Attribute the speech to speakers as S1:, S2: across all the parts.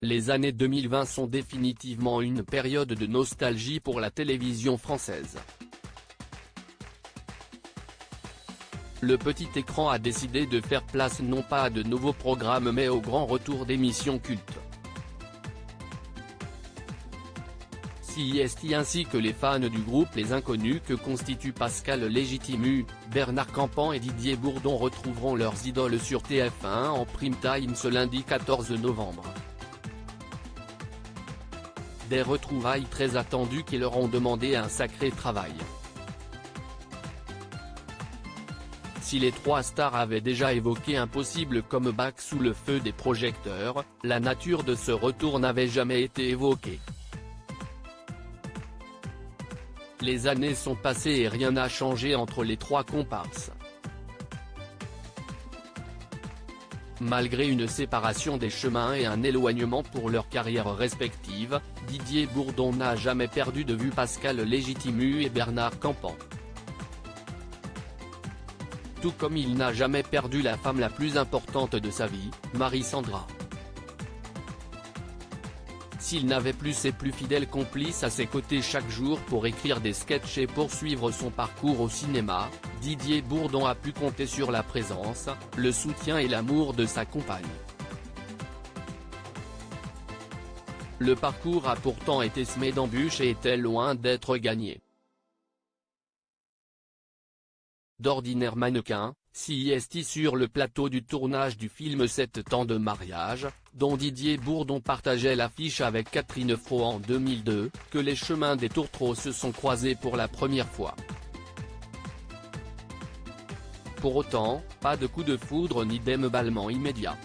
S1: Les années 2020 sont définitivement une période de nostalgie pour la télévision française. Le petit écran a décidé de faire place non pas à de nouveaux programmes mais au grand retour d'émissions cultes. CIST ainsi que les fans du groupe Les Inconnus que constituent Pascal Légitimu, Bernard Campan et Didier Bourdon retrouveront leurs idoles sur TF1 en prime time ce lundi 14 novembre. Des retrouvailles très attendues qui leur ont demandé un sacré travail. Si les trois stars avaient déjà évoqué un possible comeback sous le feu des projecteurs, la nature de ce retour n'avait jamais été évoquée. Les années sont passées et rien n'a changé entre les trois comparses. Malgré une séparation des chemins et un éloignement pour leurs carrières respectives, Didier Bourdon n'a jamais perdu de vue Pascal Légitimu et Bernard Campan. Tout comme il n'a jamais perdu la femme la plus importante de sa vie, Marie Sandra. S'il n'avait plus ses plus fidèles complices à ses côtés chaque jour pour écrire des sketchs et poursuivre son parcours au cinéma, Didier Bourdon a pu compter sur la présence, le soutien et l'amour de sa compagne. Le parcours a pourtant été semé d'embûches et était loin d'être gagné. D'ordinaire mannequin, CIST sur le plateau du tournage du film 7 ans de mariage, dont Didier Bourdon partageait l'affiche avec Catherine Fro en 2002, que les chemins des tourtereaux se sont croisés pour la première fois. Pour autant, pas de coup de foudre ni d'émballement immédiat.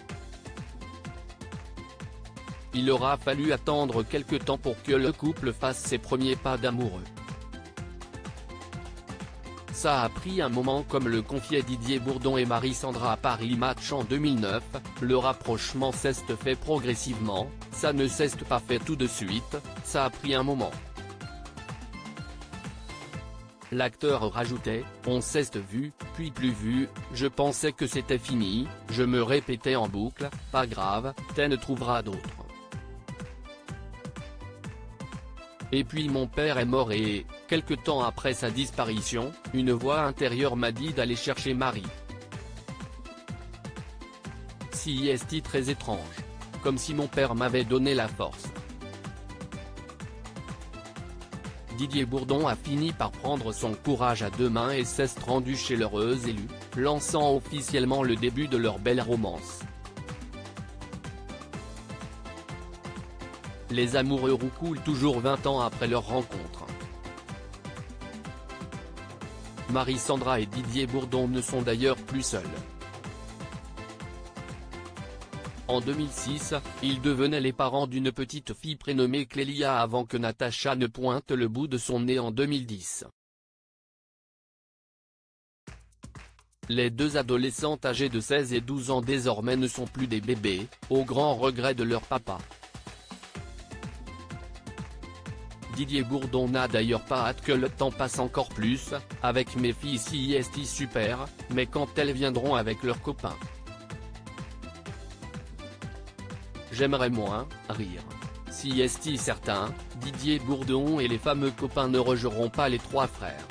S1: Il aura fallu attendre quelque temps pour que le couple fasse ses premiers pas d'amoureux. Ça a pris un moment comme le confiait Didier Bourdon et Marie Sandra à Paris Match en 2009, le rapprochement s'est fait progressivement, ça ne s'est pas fait tout de suite, ça a pris un moment. L'acteur rajoutait, on s'est vu, puis plus vu, je pensais que c'était fini, je me répétais en boucle, pas grave, t'en trouveras d'autres. Et puis mon père est mort et, quelque temps après sa disparition, une voix intérieure m'a dit d'aller chercher Marie. CIST très étrange. Comme si mon père m'avait donné la force. Didier Bourdon a fini par prendre son courage à deux mains et s'est rendu chez l'heureuse élue, lançant officiellement le début de leur belle romance. Les amoureux roucoulent toujours 20 ans après leur rencontre. Marie Sandra et Didier Bourdon ne sont d'ailleurs plus seuls. En 2006, ils devenaient les parents d'une petite fille prénommée Clélia avant que Natacha ne pointe le bout de son nez en 2010. Les deux adolescentes âgées de 16 et 12 ans désormais ne sont plus des bébés, au grand regret de leur papa. Didier Bourdon n'a d'ailleurs pas hâte que le temps passe encore plus, avec mes filles CIST super, mais quand elles viendront avec leurs copains. J'aimerais moins rire. CIST certain, Didier Bourdon et les fameux copains ne rejoueront pas les trois frères.